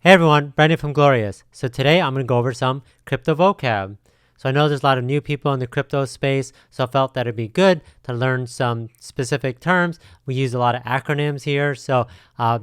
Hey everyone, Brandon from Goalorious. So today I'm going to go over some crypto vocab. So I know there's a lot of new people in the crypto space, so I felt that it'd be good to learn some specific terms. We use a lot of acronyms here, so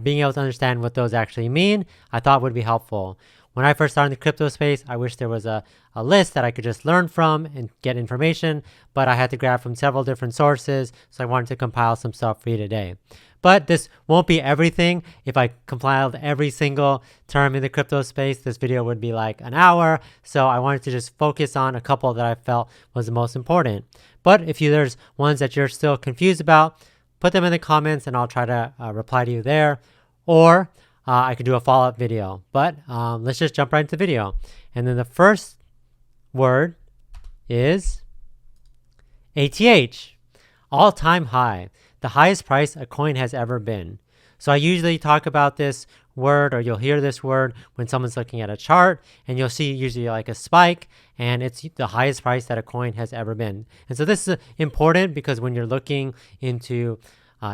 being able to understand what those actually mean, I thought would be helpful. When I first started in the crypto space, I wish there was a list that I could just learn from and get information, but I had to grab from several different sources, so I wanted to compile some stuff for you today. But this won't be everything. If I compiled every single term in the crypto space, this video would be like an hour. So I wanted to just focus on a couple that I felt was the most important. But if there's ones that you're still confused about, put them in the comments and I'll try to reply to you there. Or I could do a follow-up video. But let's just jump right into the video. And then the first word is ATH, all-time high. The highest price a coin has ever been. So I usually talk about this word, or you'll hear this word when someone's looking at a chart, and you'll see usually like a spike, and it's the highest price that a coin has ever been. And so this is important because when you're looking into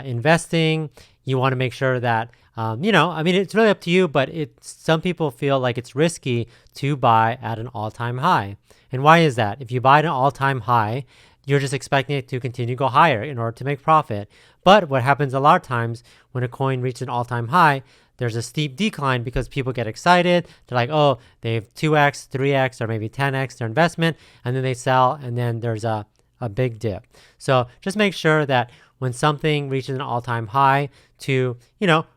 investing, you want to make sure that it's really up to you, but some people feel like it's risky to buy at an all-time high. And why is that? If you buy at an all-time high, you're just expecting it to continue to go higher in order to make profit. But what happens a lot of times when a coin reaches an all-time high, there's a steep decline because people get excited. They're like, oh, they've 2x, 3x, or maybe 10x their investment, and then they sell, and then there's a big dip. So just make sure that when something reaches an all-time high to,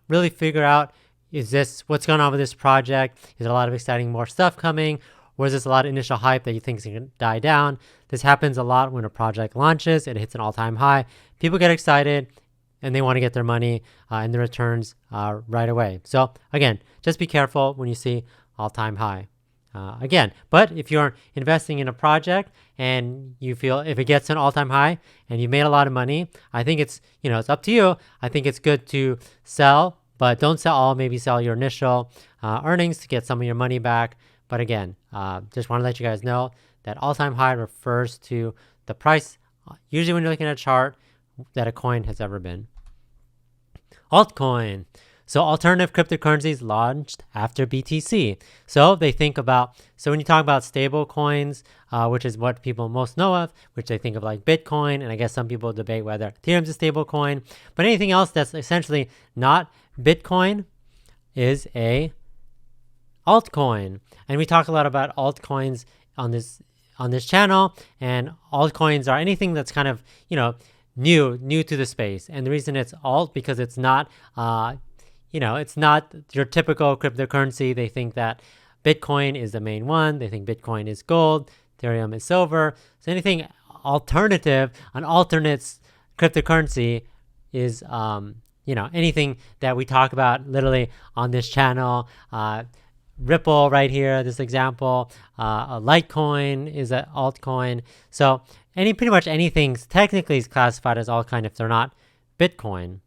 really figure out, what's going on with this project? Is there a lot of exciting more stuff coming? Or is this a lot of initial hype that you think is going to die down? This happens a lot when a project launches. It hits an all-time high. People get excited, and they want to get their money and the returns right away. So again, just be careful when you see all-time high. But if you're investing in a project and you feel if it gets an all-time high and you made a lot of money, I think it's up to you. I think it's good to sell, but don't sell all. Maybe sell your initial earnings to get some of your money back. But again, just want to let you guys know that all-time high refers to the price, usually when you're looking at a chart, that a coin has ever been. Altcoin. So alternative cryptocurrencies launched after BTC. So they think about, when you talk about stable coins, which is what people most know of, which they think of like Bitcoin, and I guess some people debate whether Ethereum's a stable coin, but anything else that's essentially not Bitcoin is a altcoin. And we talk a lot about altcoins on this channel, and altcoins are anything that's kind of new to the space. And the reason it's alt because it's not it's not your typical cryptocurrency. They think that Bitcoin is the main one. They think Bitcoin is gold, Ethereum is silver. So anything alternative, an alternate cryptocurrency is anything that we talk about literally on this channel. Ripple right here, this example, a Litecoin is an altcoin. So pretty much anything technically is classified as altcoin if they're not Bitcoin.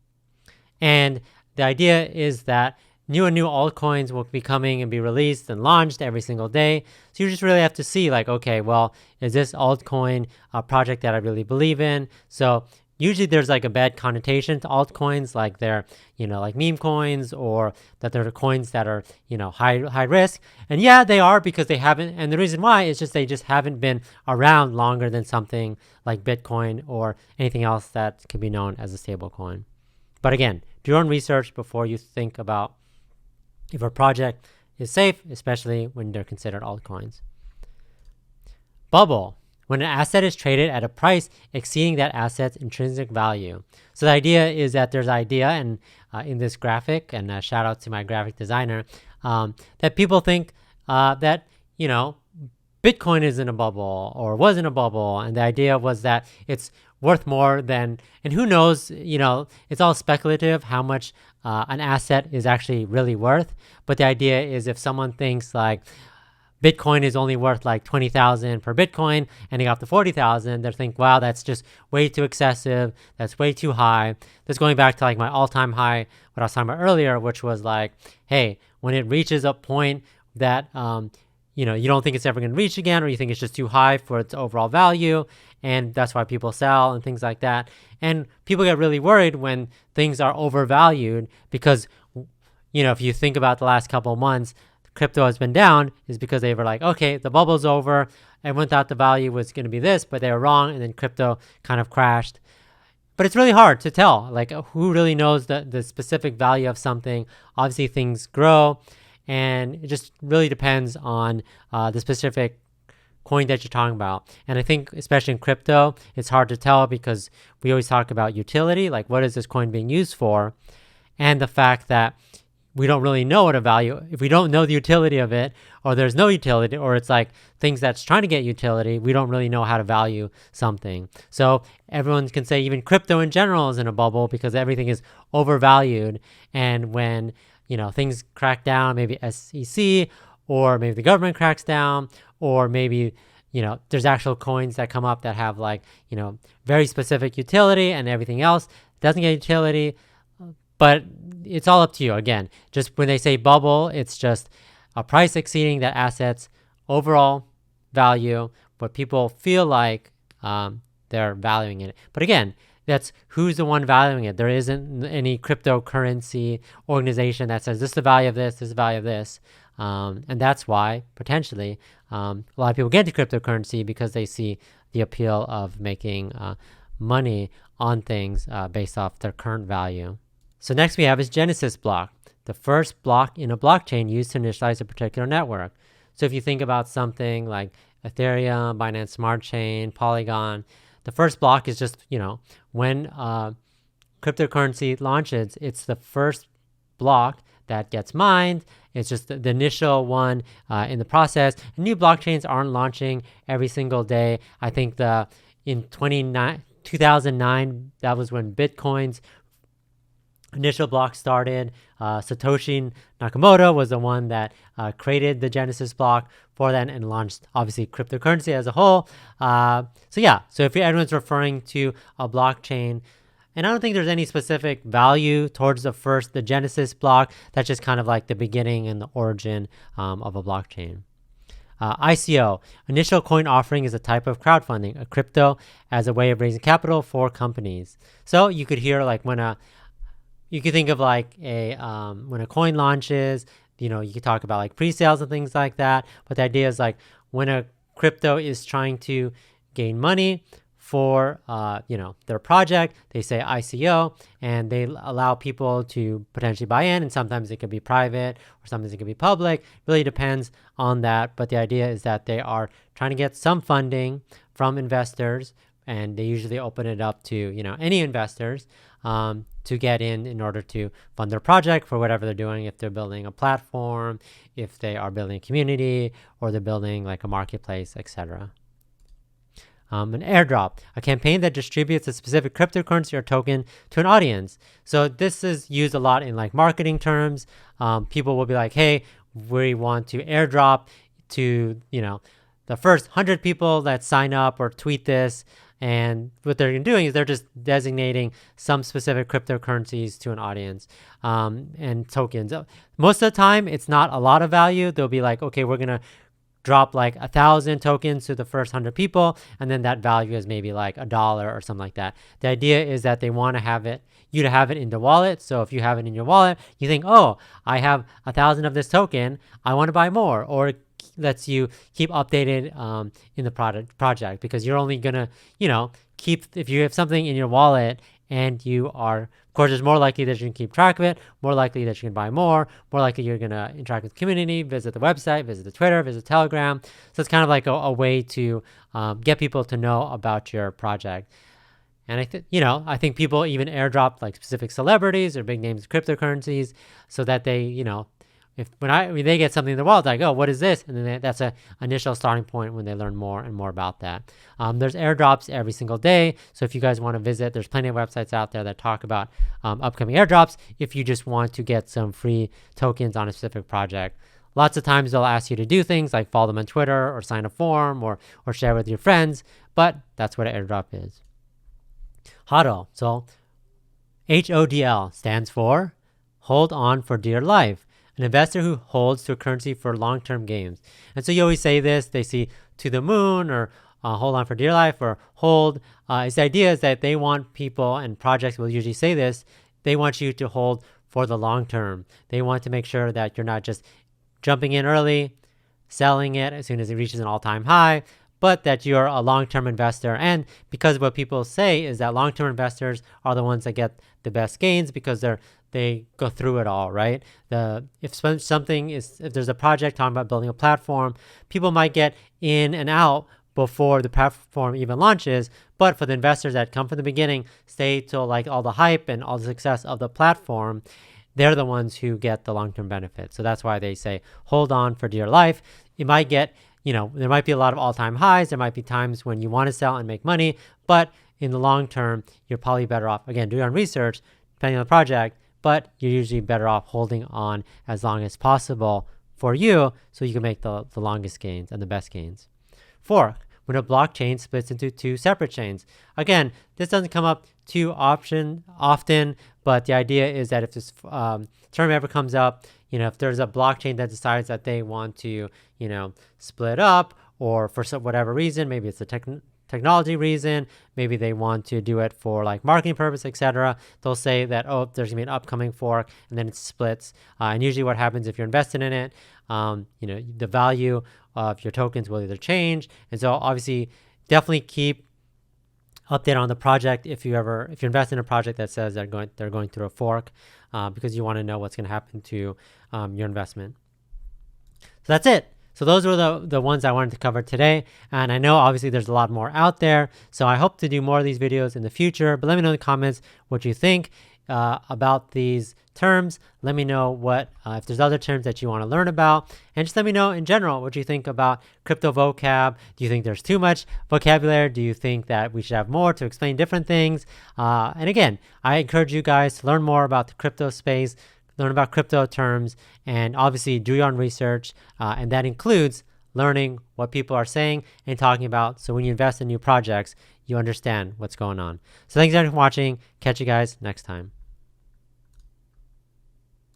And the idea is that new altcoins will be coming and be released and launched every single day. So you just really have to see like, okay, well, is this altcoin a project that I really believe in? So usually there's like a bad connotation to altcoins, like they're, like meme coins, or that they're coins that are, high risk. And yeah, they are because they haven't. And the reason why is just they just haven't been around longer than something like Bitcoin or anything else that can be known as a stable coin. But again, do your own research before you think about if a project is safe, especially when they're considered altcoins. Bubble. When an asset is traded at a price exceeding that asset's intrinsic value. So the idea is that there's an idea in this graphic, and shout out to my graphic designer, that people think that, Bitcoin is in a bubble or was in a bubble. And the idea was that it's worth more than, and who knows, it's all speculative how much an asset is actually really worth. But the idea is if someone thinks like, Bitcoin is only worth like 20,000 per Bitcoin and they got up to 40,000, they think, wow, that's just way too excessive. That's way too high. That's going back to like my all-time high, what I was talking about earlier, which was like, hey, when it reaches a point that, you don't think it's ever going to reach again, or you think it's just too high for its overall value. And that's why people sell and things like that. And people get really worried when things are overvalued because if you think about the last couple of months, crypto has been down is because they were like, okay, the bubble's over. Everyone thought the value was going to be this, but they were wrong. And then crypto kind of crashed. But it's really hard to tell, like who really knows the specific value of something. Obviously things grow, and it just really depends on the specific coin that you're talking about. And I think especially in crypto, it's hard to tell because we always talk about utility, like what is this coin being used for? And the fact that we don't really know what a value, if we don't know the utility of it, or there's no utility, or it's like things that's trying to get utility, we don't really know how to value something. So everyone can say even crypto in general is in a bubble because everything is overvalued. And when, things crack down, maybe SEC, or maybe the government cracks down, or maybe, there's actual coins that come up that have like, very specific utility and everything else doesn't get utility. But it's all up to you. Again, just when they say bubble, it's just a price exceeding that asset's overall value, what people feel like they're valuing it. But again, that's who's the one valuing it. There isn't any cryptocurrency organization that says this is the value of this, this is the value of this. And that's why potentially a lot of people get into cryptocurrency because they see the appeal of making money on things based off their current value. So next we have is Genesis block, the first block in a blockchain used to initialize a particular network. So if you think about something like Ethereum, Binance Smart Chain, Polygon, the first block is just, when cryptocurrency launches, it's the first block that gets mined. It's just the initial one in the process. New blockchains aren't launching every single day. I think in 2009, that was when Bitcoin's initial block started. Satoshi Nakamoto was the one that created the Genesis block for that and launched obviously cryptocurrency as a whole. So if everyone's referring to a blockchain, and I don't think there's any specific value towards the Genesis block. That's just kind of like the beginning and the origin of a blockchain. ICO, initial coin offering, is a type of crowdfunding, a crypto as a way of raising capital for companies. So you could hear like you could think of like when a coin launches, you could talk about like pre-sales and things like that. But the idea is like when a crypto is trying to gain money for, their project, they say ICO, and they allow people to potentially buy in. And sometimes it could be private or sometimes it could be public. Really depends on that. But the idea is that they are trying to get some funding from investors, and they usually open it up to, any investors to get in order to fund their project for whatever they're doing. If they're building a platform, if they are building a community, or they're building like a marketplace, etc. An airdrop, a campaign that distributes a specific cryptocurrency or token to an audience. So this is used a lot in like marketing terms. People will be like, hey, we want to airdrop to, the first 100 people that sign up or tweet this. And what they're doing is they're just designating some specific cryptocurrencies to an audience and tokens. Most of the time, it's not a lot of value. They'll be like, okay, we're going to drop like 1,000 tokens to the first 100 people. And then that value is maybe like $1 or something like that. The idea is that they want to have you to have it in the wallet. So if you have it in your wallet, you think, oh, I have 1,000 of this token. I want to buy more. Or lets you keep updated in the project, because you're only gonna keep, if you have something in your wallet and you are, of course, it's more likely that you can keep track of it, more likely that you can buy more likely you're gonna interact with the community, visit the website, visit the Twitter, visit Telegram. So it's kind of like a way to get people to know about your project. And I think people even airdrop like specific celebrities or big names of cryptocurrencies so that they, when they get something in the wallet, like, oh, what is this? And then that's an initial starting point when they learn more and more about that. There's airdrops every single day. So if you guys want to visit, there's plenty of websites out there that talk about upcoming airdrops if you just want to get some free tokens on a specific project. Lots of times they'll ask you to do things like follow them on Twitter or sign a form or share with your friends, but that's what an airdrop is. HODL. So HODL stands for hold on for dear life. An investor who holds to a currency for long-term gains. And so you always say this, they see to the moon or hold on for dear life or hold. The idea is that they want people, and projects will usually say this, they want you to hold for the long term. They want to make sure that you're not just jumping in early, selling it as soon as it reaches an all-time high, but that you're a long-term investor. And because what people say is that long-term investors are the ones that get the best gains because they go through it all, right? If there's a project talking about building a platform, people might get in and out before the platform even launches. But for the investors that come from the beginning, stay till like all the hype and all the success of the platform, they're the ones who get the long-term benefit. So that's why they say, hold on for dear life. You might get, there might be a lot of all-time highs. There might be times when you want to sell and make money, but in the long term, you're probably better off, again, do your own research, depending on the project, but you're usually better off holding on as long as possible for you so you can make the longest gains and the best gains. Fork, when a blockchain splits into two separate chains. Again, this doesn't come up too often, but the idea is that if this term ever comes up, if there's a blockchain that decides that they want to, split up, or for whatever reason, maybe it's a technology reason, maybe they want to do it for like marketing purpose, etc. They'll say that, oh, there's gonna be an upcoming fork, and then it splits. And usually what happens if you're invested in it, the value of your tokens will either change. And so obviously definitely keep update on the project if you invest in a project that says they're going through a fork, because you want to know what's going to happen to your investment. So that's it. So those were the ones I wanted to cover today. And I know obviously there's a lot more out there. So I hope to do more of these videos in the future. But let me know in the comments what you think about these terms. Let me know if there's other terms that you want to learn about. And just let me know in general what you think about crypto vocab. Do you think there's too much vocabulary? Do you think that we should have more to explain different things? And again, I encourage you guys to learn more about the crypto space, learn about crypto terms, and obviously do your own research. And that includes learning what people are saying and talking about. So when you invest in new projects, you understand what's going on. So thanks again for watching. Catch you guys next time.